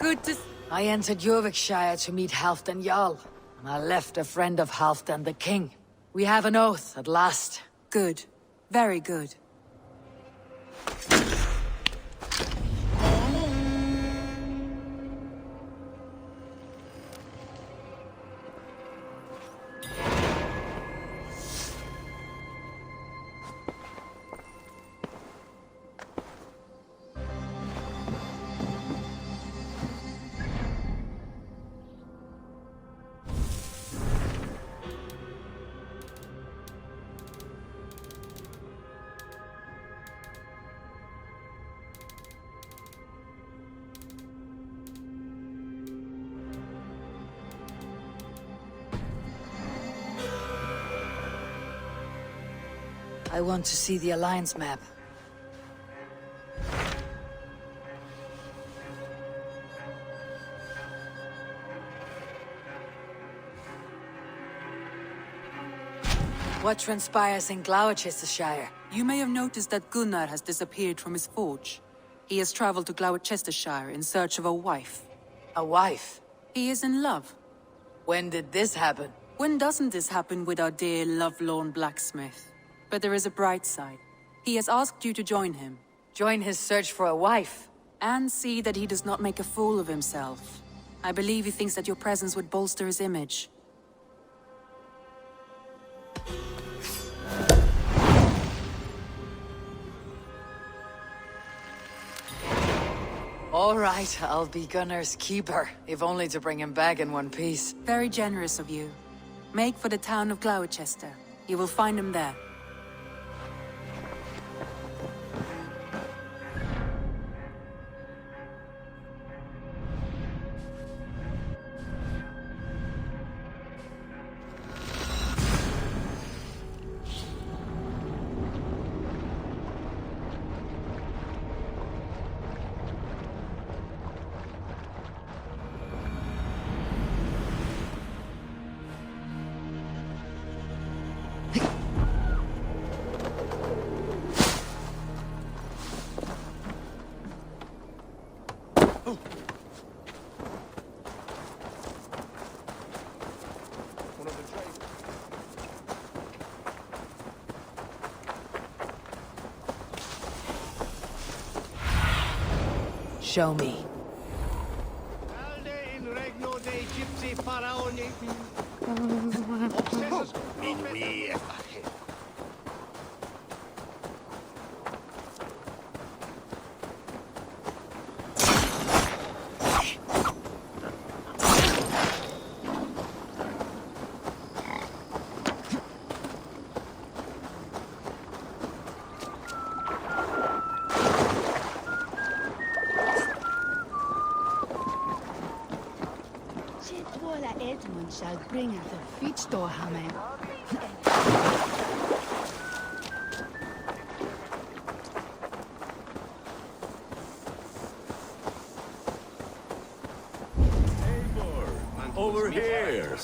Good to... I entered Yorkshire to meet Halfdan Jarl, and I left a friend of Halfdan the King. We have an oath at last. Good. Very good. I want to see the Alliance map. What transpires in Gloucestershire? You may have noticed that Gunnar has disappeared from his forge. He has traveled to Gloucestershire in search of a wife. A wife? He is in love. When did this happen? When doesn't this happen with our dear lovelorn blacksmith? But there is a bright side. He has asked you to join him. Join his search for a wife? And see that he does not make a fool of himself. I believe he thinks that your presence would bolster his image. All right, I'll be Gunnar's keeper, if only to bring him back in one piece. Very generous of you. Make for the town of Gloucester. You will find him there. Show me. Edmund shall bring at the feet store, Haman. Over here.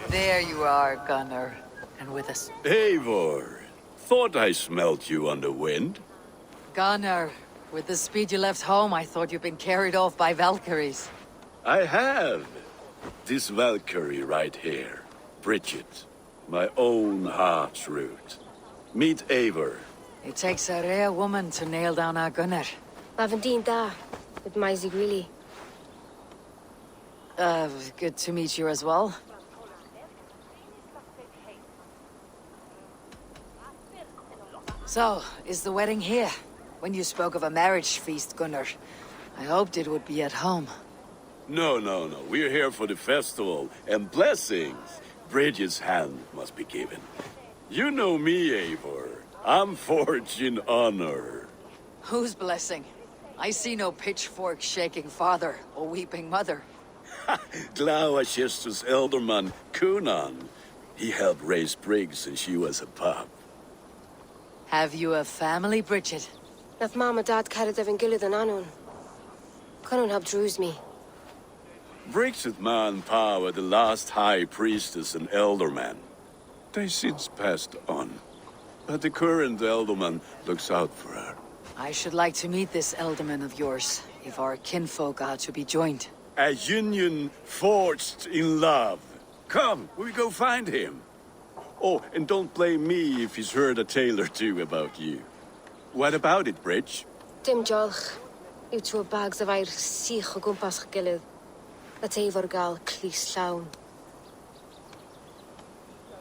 There you are, Gunnar. And with us. Eivor, thought I smelt you on the wind. Gunnar, with the speed you left home, I thought you'd been carried off by Valkyries. I have. This Valkyrie right here, Bridget, my own heart's root. Meet Eivor. It takes a rare woman to nail down our Gunnar. Lavendine da, with my Zigrilli. Good to meet you as well. So, is the wedding here? When you spoke of a marriage feast, Gunnar, I hoped it would be at home. No. We're here for the festival and blessings. Bridget's hand must be given. You know me, Eivor. I'm forged in honor. Whose blessing? I see no pitchfork shaking father or weeping mother. Gloucester's elderman, Cunan. He helped raise Briggs since she was a pup. Have you a family, Bridget? Nath mama dad carried evan gillidan anun. Cannon have drews me. Briggs and Man Pa were the last high priestess and elderman. They since passed on. But the current elderman looks out for her. I should like to meet this elderman of yours, if our kinfolk are to be joined. A union forged in love. Come, we go find him. Oh, and don't blame me if he's heard a tale or two about you. What about it, Bridge? Dim diolch. Yw tro bags of air sych o gwmpas ch gilydd. That efo'r gael clis llawn.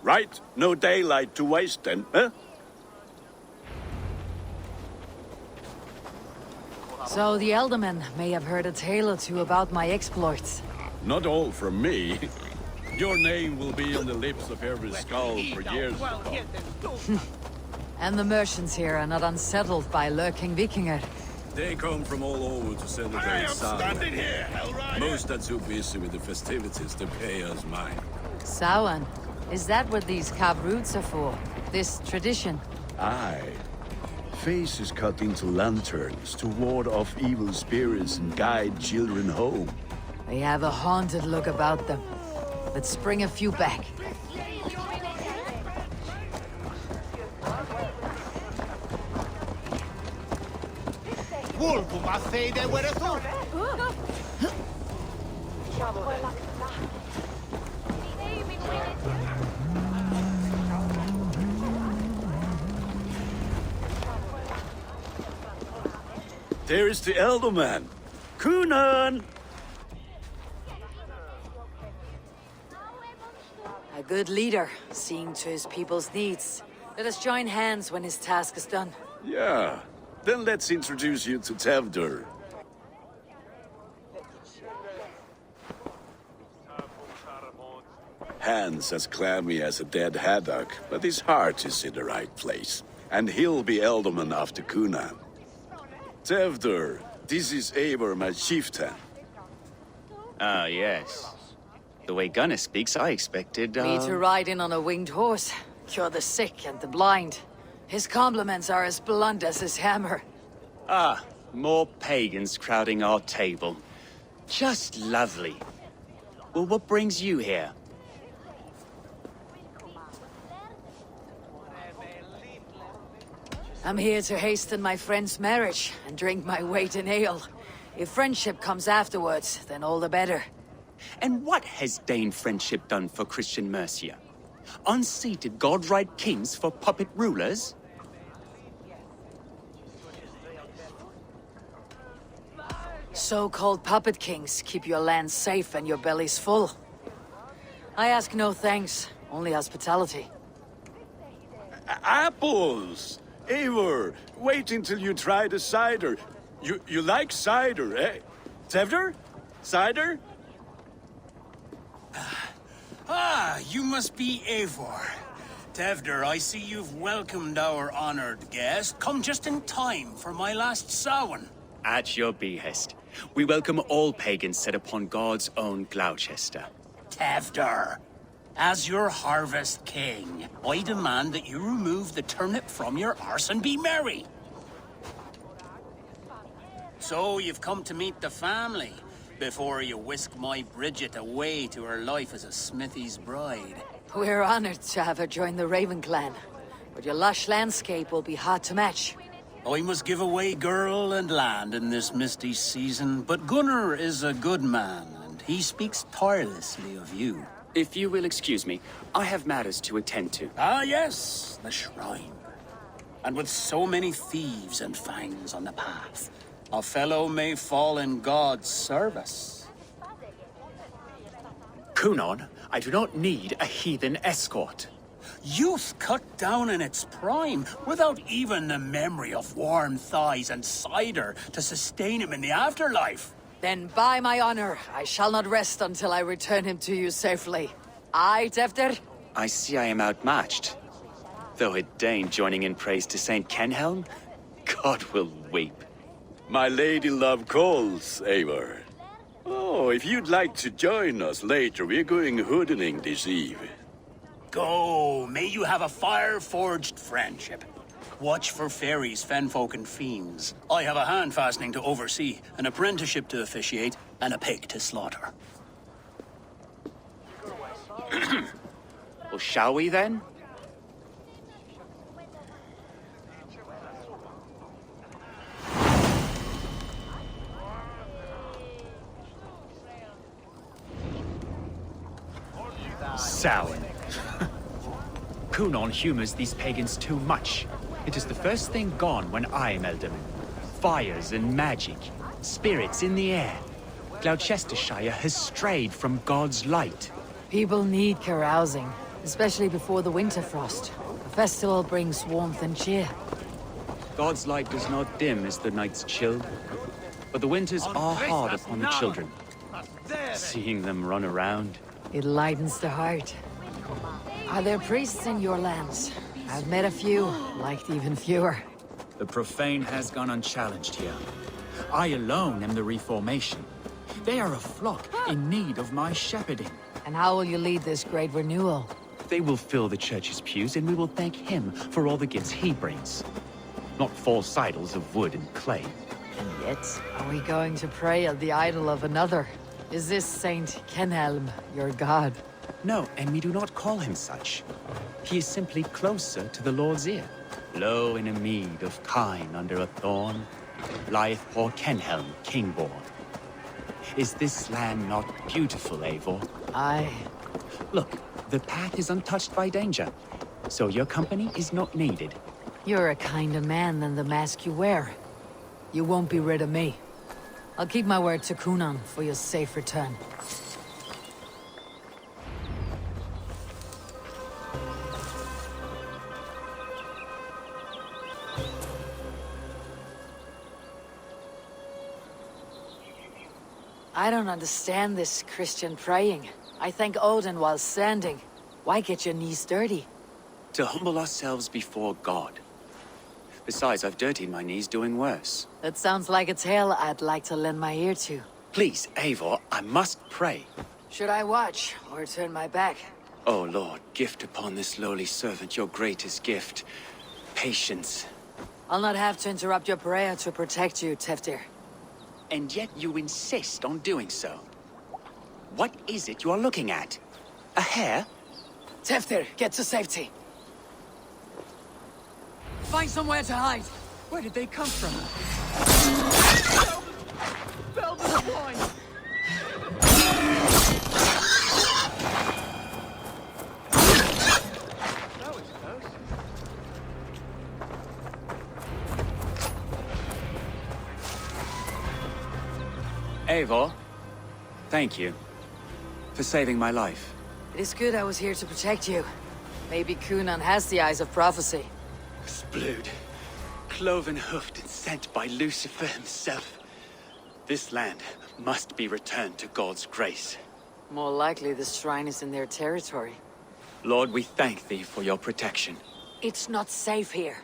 Right, no daylight to waste then, huh? So the Eldermen may have heard a tale or two about my exploits. Not all from me. Your name will be on the lips of every skull for years to come. And the merchants here are not unsettled by lurking Vikinger. They come from all over to celebrate Samhain. Here, Hellrider. Most are too busy with the festivities to pay us mind. Samhain? Is that what these carved roots are for? This tradition? Aye. Faces cut into lanterns to ward off evil spirits and guide children home. They have a haunted look about them. Let's bring a few back. Vulgo ma fede were tu. There is the elder man. Kunan! A good leader, seeing to his people's needs. Let us join hands when his task is done. Yeah. Then let's introduce you to Tevdur. Hands as clammy as a dead haddock, but his heart is in the right place. And he'll be Elderman after Kunan. Tevdur, this is Eivor, my chieftain. Ah, yes. The way Gunnar speaks, I expected, Me to ride in on a winged horse, cure the sick and the blind. His compliments are as blunt as his hammer. Ah, more pagans crowding our table. Just lovely. Well, what brings you here? I'm here to hasten my friend's marriage and drink my weight in ale. If friendship comes afterwards, then all the better. And what has Dane friendship done for Christian Mercia? Unseated godright kings for puppet rulers? So-called puppet kings keep your lands safe and your bellies full. I ask no thanks, only hospitality. Apples! Eivor, wait until you try the cider. You like cider, eh? Tevdur? Cider? Ah, you must be Eivor. Tevdur, I see you've welcomed our honored guest. Come just in time for my last Samhain. At your behest. We welcome all pagans set upon God's own Gloucester. Tevdur, as your harvest king, I demand that you remove the turnip from your arse and be merry. So you've come to meet the family, before you whisk my Bridget away to her life as a smithy's bride. We're honored to have her join the Raven clan, but your lush landscape will be hard to match. I must give away girl and land in this misty season, but Gunnar is a good man, and he speaks tirelessly of you. If you will excuse me, I have matters to attend to. Ah, yes, the shrine. And with so many thieves and fangs on the path, a fellow may fall in God's service. Kunon, I do not need a heathen escort. Youth cut down in its prime, without even the memory of warm thighs and cider to sustain him in the afterlife. Then by my honor, I shall not rest until I return him to you safely. Aye, Tevdur? I see I am outmatched. Though a Dane joining in praise to Saint Kenhelm, God will weep. My lady love calls, Eivor. Oh, if you'd like to join us later, we're going hoodening this eve. Go, may you have a fire-forged friendship. Watch for fairies, fenfolk, and fiends. I have a hand fastening to oversee, an apprenticeship to officiate, and a pig to slaughter. Well, shall we then? sour. Cunon humors these pagans too much. It is the first thing gone when I am Elderman. Fires and magic, spirits in the air. Gloucestershire has strayed from God's light. People need carousing, especially before the winter frost. The festival brings warmth and cheer. God's light does not dim as the nights chill, but the winters are hard upon the children. Seeing them run around. It lightens the heart. Are there priests in your lands? I've met a few, liked even fewer. The profane has gone unchallenged here. I alone am the Reformation. They are a flock in need of my shepherding. And how will you lead this great renewal? They will fill the church's pews, and we will thank him for all the gifts he brings. Not false idols of wood and clay. And yet, are we going to pray at the idol of another? Is this Saint Kenelm your god? No, and we do not call him such. He is simply closer to the Lord's ear. Low in a mead of kine under a thorn, lieth poor Kenhelm, king-born. Is this land not beautiful, Eivor? Aye. Look, the path is untouched by danger, so your company is not needed. You're a kinder man than the mask you wear. You won't be rid of me. I'll keep my word to Cunon for your safe return. I don't understand this Christian praying. I thank Odin while standing. Why get your knees dirty? To humble ourselves before God. Besides, I've dirtied my knees doing worse. That sounds like a tale I'd like to lend my ear to. Please, Eivor, I must pray. Should I watch, or turn my back? Oh Lord, gift upon this lowly servant your greatest gift. Patience. I'll not have to interrupt your prayer to protect you, Teftir. And yet you insist on doing so. What is it you are looking at? A hare? Teftir, get to safety. Find somewhere to hide. Where did they come from? Velvet wine! That was close. Eivor, thank you for saving my life. It is good I was here to protect you. Maybe Cunon has the eyes of prophecy. Splood, cloven-hoofed and sent by Lucifer himself. This land must be returned to God's grace. More likely the shrine is in their territory. Lord, we thank thee for your protection. It's not safe here.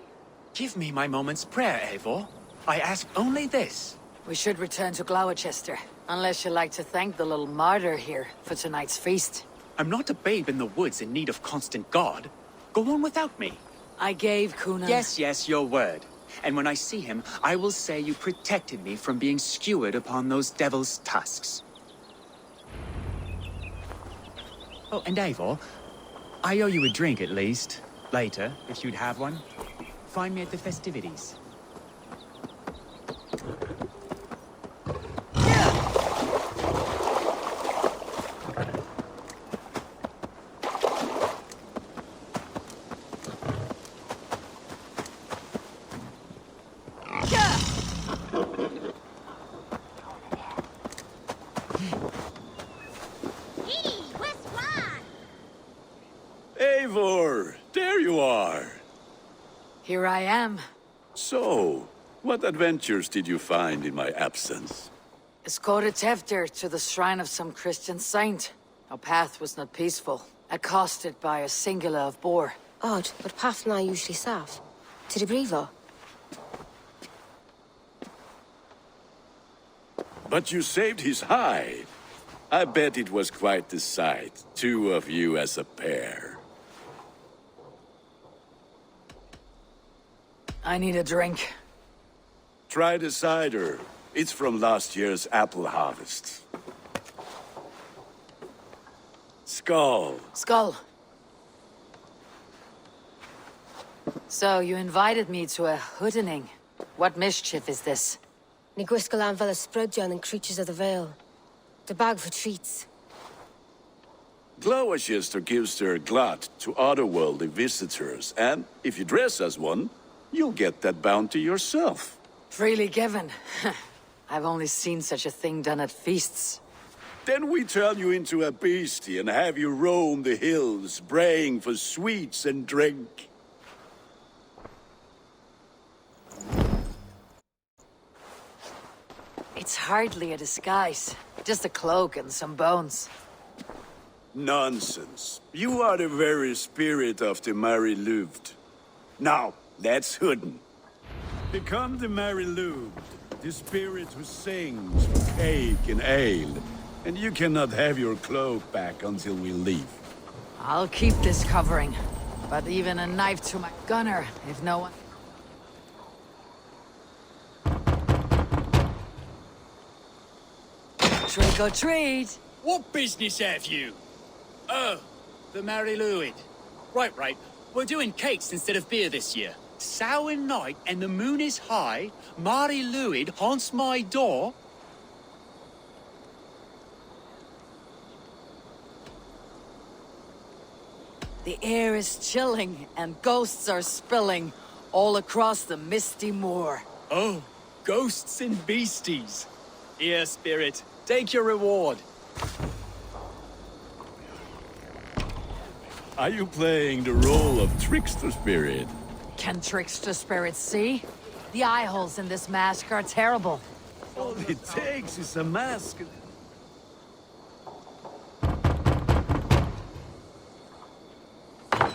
Give me my moment's prayer, Eivor. I ask only this. We should return to Gloucester, unless you'd like to thank the little martyr here for tonight's feast. I'm not a babe in the woods in need of constant guard. Go on without me. I gave Cunon... Yes, your word. And when I see him, I will say you protected me from being skewered upon those devil's tusks. Oh, and Eivor, I owe you a drink at least. Later, if you'd have one. Find me at the festivities. Eivor, there you are. Here I am. So, what adventures did you find in my absence? Escorted Teftir to the shrine of some Christian saint. Our path was not peaceful. Accosted by a singular of boar. Odd, but path na usually safe. To the brievo. But you saved his hide. I bet it was quite the sight, two of you as a pair. I need a drink. Try the cider. It's from last year's apple harvest. Skull. Skull. So, you invited me to a hoodening. What mischief is this? Ni gwisgalan fel ysbrydion and creatures of the Vale. The bag for treats. Gloucester gives their glut to otherworldly visitors, and if you dress as one, you'll get that bounty yourself. Freely given. I've only seen such a thing done at feasts. Then we turn you into a beastie and have you roam the hills, braying for sweets and drink. It's hardly a disguise. Just a cloak and some bones. Nonsense. You are the very spirit of the Mary Louved. Now, that's Hooden. Become the Mary Louved, the spirit who sings for cake and ale. And you cannot have your cloak back until we leave. I'll keep this covering. But even a knife to my gunner, if no one... Trick or treat! What business have you? Oh, the Mary Louid. Right. We're doing cakes instead of beer this year. Sour night and the moon is high. Mary Louid haunts my door. The air is chilling and ghosts are spilling all across the misty moor. Oh, ghosts and beasties. Here, spirit, take your reward. Are you playing the role of trickster spirit? Can trickster spirits see? The eye holes in this mask are terrible. All it takes is a mask.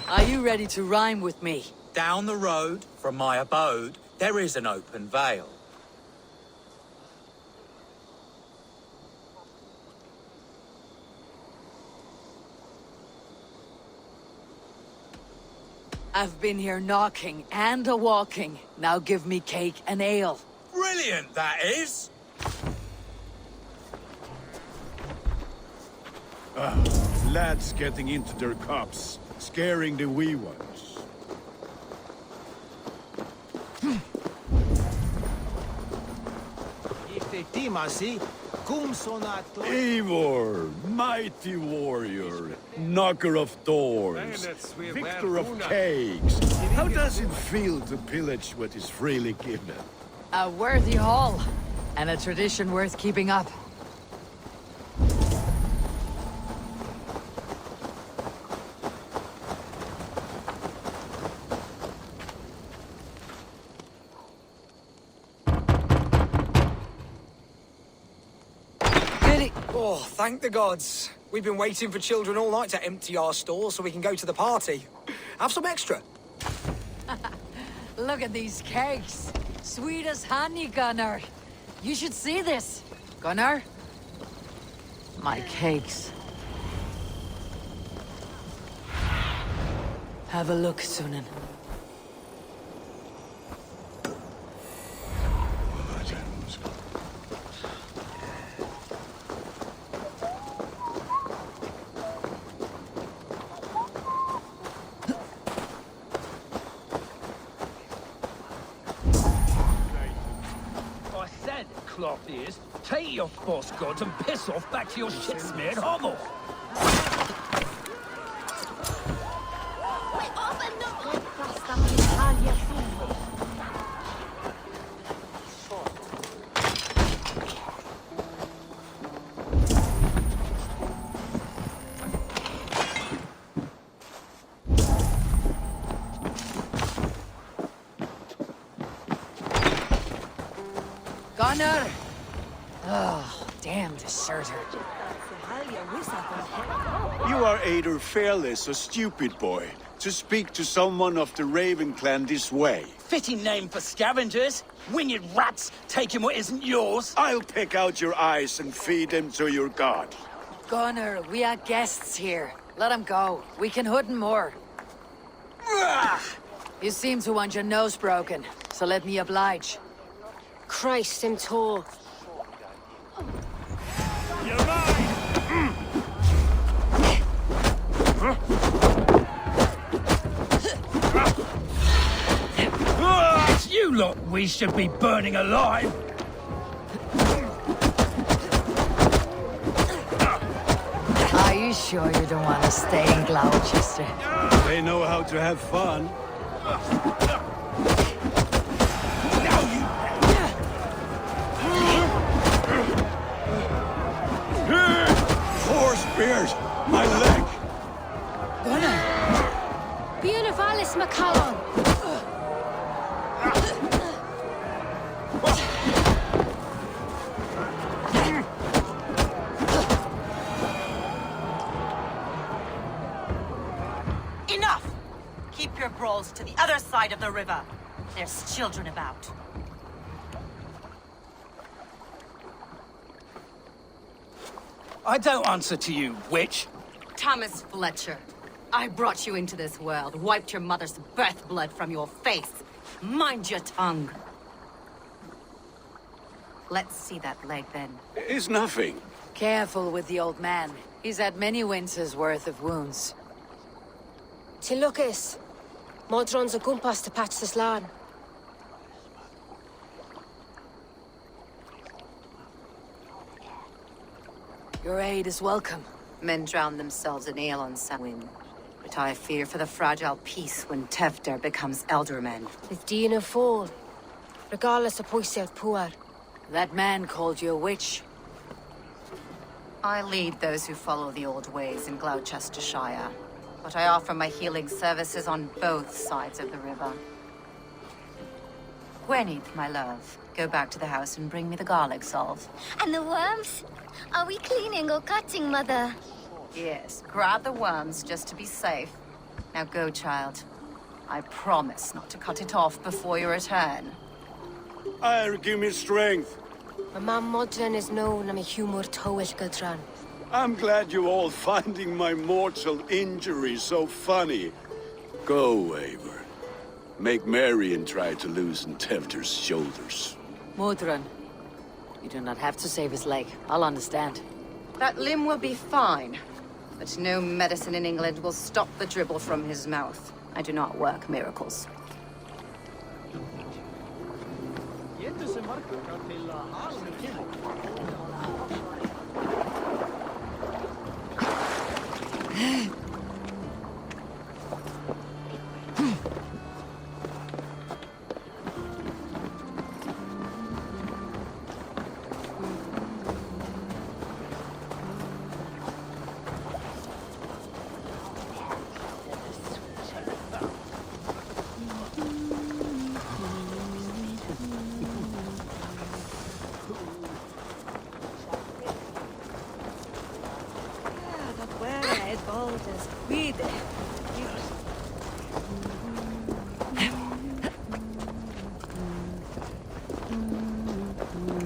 Are you ready to rhyme with me? Down the road from my abode, there is an open vale. I've been here knocking and a-walking. Now give me cake and ale. Brilliant, that is! Lads getting into their cups, scaring the wee ones. Eivor, mighty warrior, knocker of doors, victor of cakes. How does it feel to pillage what is freely given? A worthy haul, and a tradition worth keeping up. Oh, thank the gods. We've been waiting for children all night to empty our stores so we can go to the party. Have some extra. Look at these cakes. Sweet as honey, Gunnar. You should see this. Gunnar? My cakes. Have a look, Sunan. Cloth ears, take your false gods and piss off back to your shit-smeared hovel. Gunnar! Oh, damn deserter. You are either fearless or stupid, boy, to speak to someone of the Raven clan this way. Fitting name for scavengers. Winged rats taking what isn't yours. I'll pick out your eyes and feed them to your god. Gunnar, we are guests here. Let him go. We can hood more. You seem to want your nose broken, so let me oblige. Christ, I'm tall. You're mine! It's you lot we should be burning alive! Are you sure you don't want to stay in Gloucester? They know how to have fun. Four spears! My leg! Bíana Valis Macallon! Enough! Keep your brawls to the other side of the river. There's children about. I don't answer to you, witch. Thomas Fletcher, I brought you into this world, wiped your mother's birth blood from your face. Mind your tongue. Let's see that leg, then. It's nothing. Careful with the old man. He's had many winters' worth of wounds. Tilukis. Modron's a gumpas to patch this land. Your aid is welcome. Men drown themselves in ale on Samhain. But I fear for the fragile peace when Tefter becomes eldermen. With Dina fall. Regardless of Poisiat Puar. That man called you a witch. I lead those who follow the old ways in Gloucestershire. But I offer my healing services on both sides of the river. Gwenith, my love, go back to the house and bring me the garlic salve. And the worms? Are we cleaning or cutting, Mother? Yes, grab the worms just to be safe. Now go, child. I promise not to cut it off before your return. I'll give me strength. My mam Modron is known am a humor towish Gudran. I'm glad you all finding my mortal injury so funny. Go, Eivor. Make merry and try to loosen Tefter's shoulders. Modron, you do not have to save his leg. I'll understand. That limb will be fine. But no medicine in England will stop the dribble from his mouth. I do not work miracles.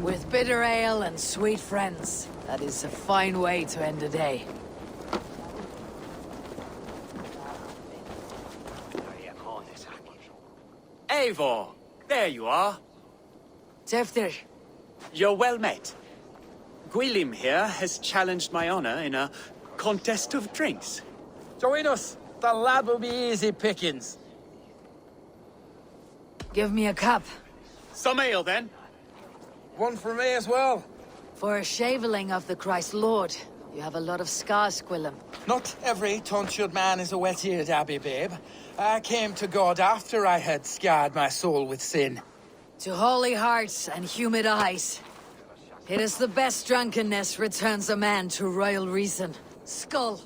With bitter ale and sweet friends, that is a fine way to end a day. Eivor! There you are. Tefter. You're well met. Gwilym here has challenged my honor in a contest of drinks. Join us. The lad will be easy pickings. Give me a cup. Some ale, then. One for me as well. For a shaveling of the Christ Lord, you have a lot of scars, Gwilym. Not every tonsured man is a wet-eared abbey, babe. I came to God after I had scarred my soul with sin. To holy hearts and humid eyes. It is the best drunkenness returns a man to royal reason. Skull.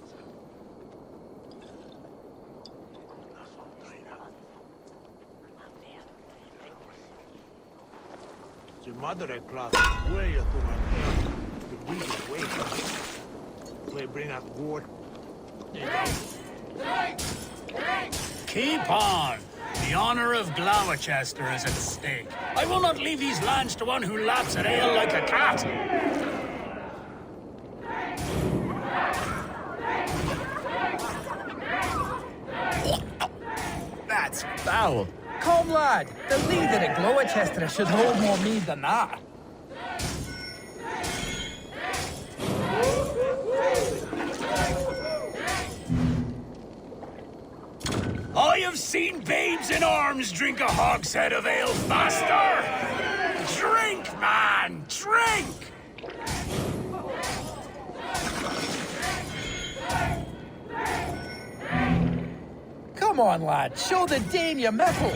Madre plata cuello tu manera. The big way. We bring up wood. Keep on! The honor of Gloucester is at stake. I will not leave these lands to one who laps at ale like a cat. That's foul. Come, lad. The leader of Gloucester should hold more mead than that. I have seen babes in arms drink a hogshead of ale faster! Drink, man! Drink! Come on, lad. Show the Dane your mettle.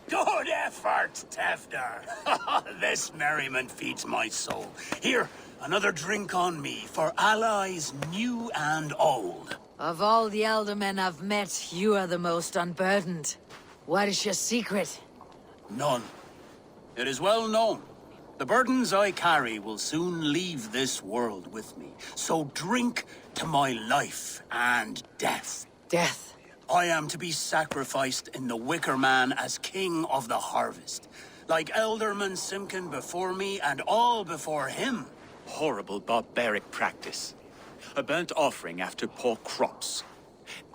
Good effort, Tevder. This merriment feeds my soul. Here, another drink on me for allies new and old. Of all the elder men I've met, you are the most unburdened. What is your secret? None. It is well known. The burdens I carry will soon leave this world with me. So drink to my life and death. Death? I am to be sacrificed in the Wicker Man as king of the harvest. Like Elderman Simkin before me and all before him. Horrible barbaric practice. A burnt offering after poor crops.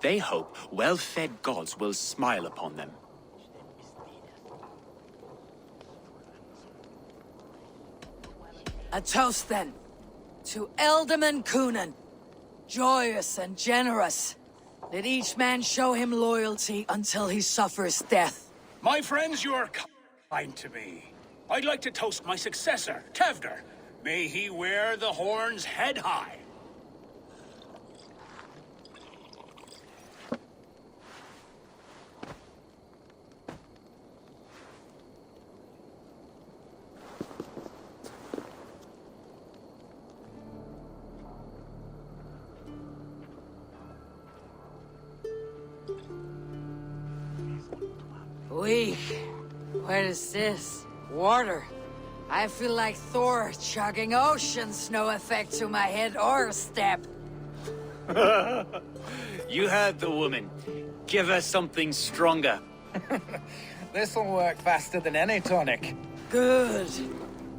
They hope well-fed gods will smile upon them. A toast, then. To Elderman Coonan. Joyous and generous. Let each man show him loyalty until he suffers death. My friends, you are kind to me. I'd like to toast my successor, Tevder. May he wear the horns head high. Weak. What is this? Water. I feel like Thor chugging oceans. No effect to my head or step. You heard the woman. Give her something stronger. This'll work faster than any tonic. Good.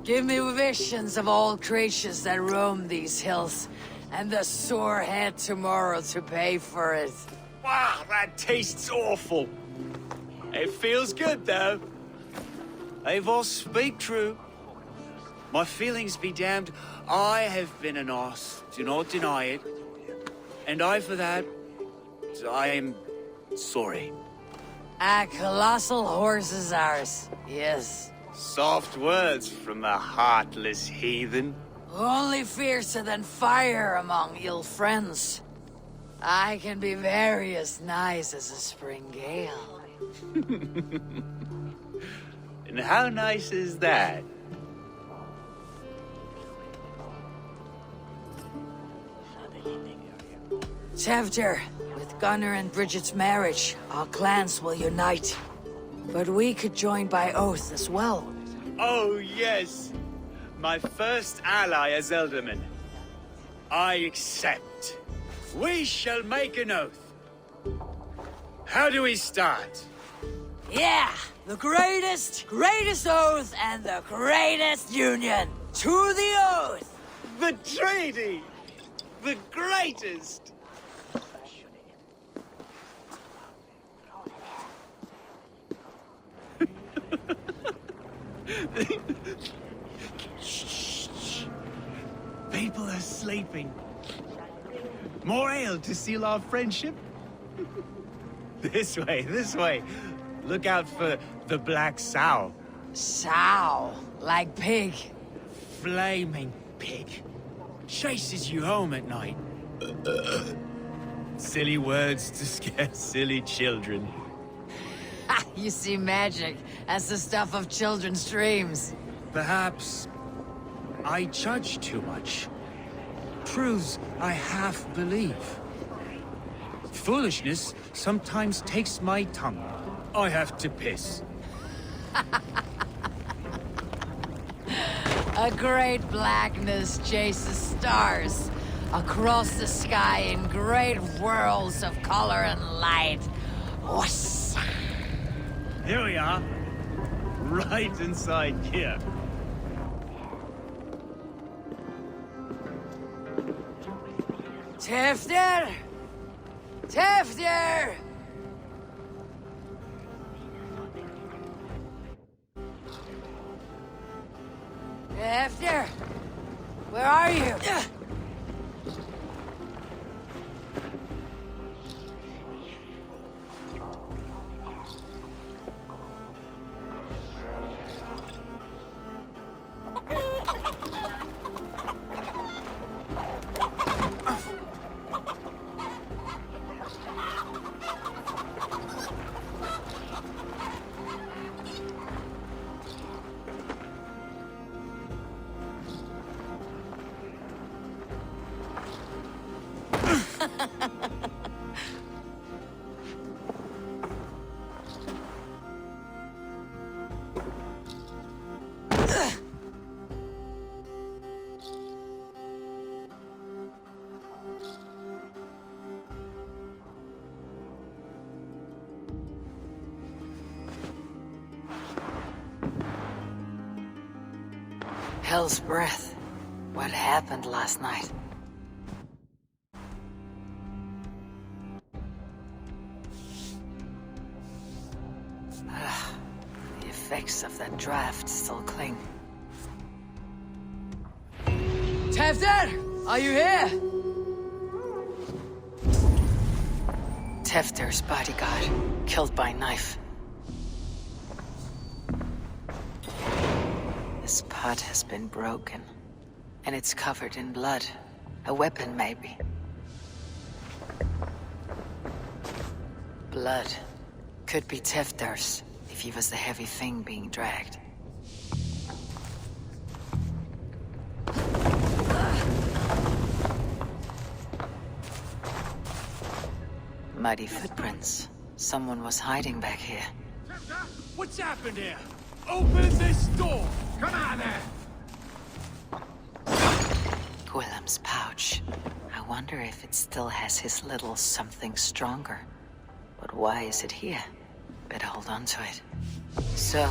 Give me visions of all creatures that roam these hills, and the sore head tomorrow to pay for it. Wow, that tastes awful. It feels good, though. They all speak true. My feelings be damned. I have been an arse, do not deny it. And I, for that, I am sorry. A colossal horse is ours, yes. Soft words from a heartless heathen. Only fiercer than fire among ill friends. I can be very as nice as a spring gale. And how nice is that? Tevder, with Gunnar and Bridget's marriage, our clans will unite. But we could join by oath as well. Oh, yes. My first ally as Elderman. I accept. We shall make an oath. How do we start? Yeah! The greatest oath and the greatest union! To the oath! The treaty! The greatest! Shh. People are sleeping. More ale to seal our friendship? This way. Look out for the black sow. Sow? Like pig? Flaming pig. Chases you home at night. Silly words to scare silly children. You see magic as the stuff of children's dreams. Perhaps I judge too much. Truths I half believe. Foolishness sometimes takes my tongue. I have to piss. A great blackness chases stars across the sky in great whirls of color and light. Whoosh! Here we are. Right inside here. Tefter! Tefter! Tefter! Where are you? Hell's breath. What happened last night? The effects of that draft still cling. Tefter! Are you here? Tefter's bodyguard, killed by knife. This pot has been broken, and it's covered in blood. A weapon, maybe. Blood. Could be Tefter's, if he was the heavy thing being dragged. Muddy footprints. Someone was hiding back here. What's happened here? Open this door! Come on there! Gwillem's pouch. I wonder if it still has his little something stronger. But why is it here? Better hold on to it. So,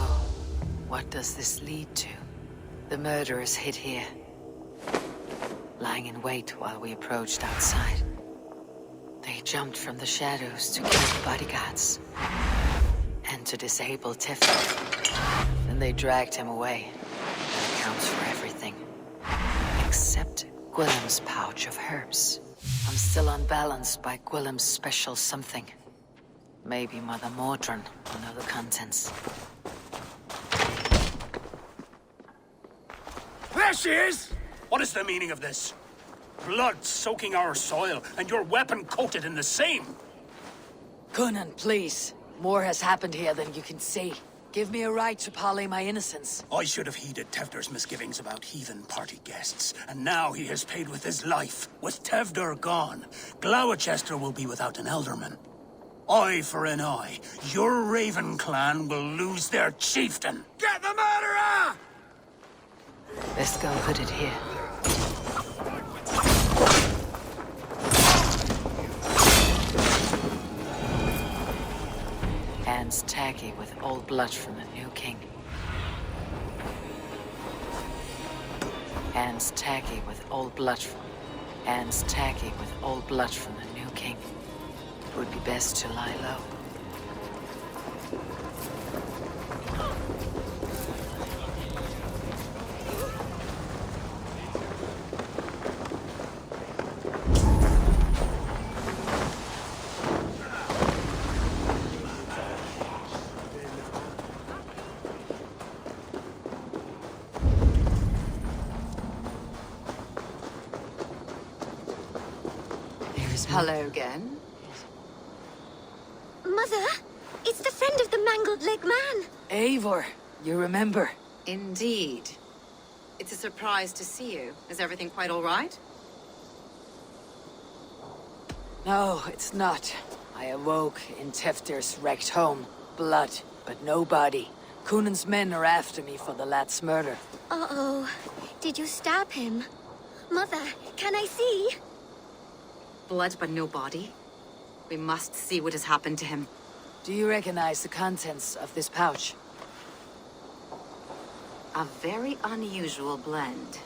what does this lead to? The murderers hid here, lying in wait while we approached outside. They jumped from the shadows to kill the bodyguards and to disable Tefter. Then they dragged him away. That accounts for everything. Except Gwillem's pouch of herbs. I'm still unbalanced by Gwillem's special something. Maybe Mother Mordran will know the contents. There she is! What is the meaning of this? Blood soaking our soil, and your weapon coated in the same! Coonan, please. More has happened here than you can see. Give me a right to parley my innocence. I should have heeded Tevder's misgivings about heathen party guests, and now he has paid with his life. With Tevder gone, Gloucester will be without an elderman. Eye for an eye. Your Raven clan will lose their chieftain. Get the murderer! Best go hooded here. Hands taggy with old blood from the new king. Hands taggy with old blood from... Hands taggy with old blood from the new king. Would be best to lie low. Hello again. Mother, it's the friend of the mangled leg man. Eivor, you remember? Indeed. It's a surprise to see you. Is everything quite all right? No, it's not. I awoke in Tefter's wrecked home. Blood, but no body. Coonan's men are after me for the lad's murder. Uh-oh. Did you stab him? Mother, can I see? Blood but no body. We must see what has happened to him. Do you recognize the contents of this pouch? A very unusual blend.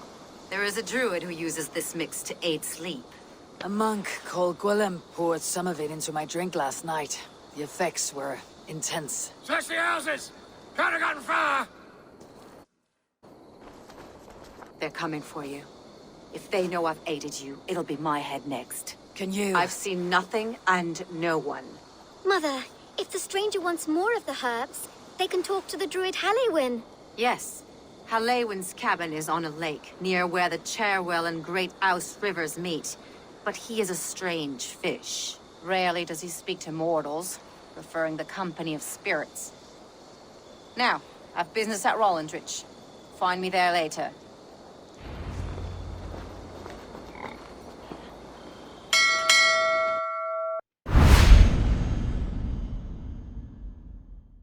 There is a druid who uses this mix to aid sleep. A monk called Gwillem poured some of it into my drink last night. The effects were intense. Search the houses! Can't have gotten far! They're coming for you. If they know I've aided you, it'll be my head next. Can you... I've seen nothing and no one. Mother, if the stranger wants more of the herbs, they can talk to the druid Hallywin. Yes. Hallywin's cabin is on a lake, near where the Cherwell and Great Ouse rivers meet. But he is a strange fish. Rarely does he speak to mortals, preferring the company of spirits. Now, I've business at Rollindrich. Find me there later.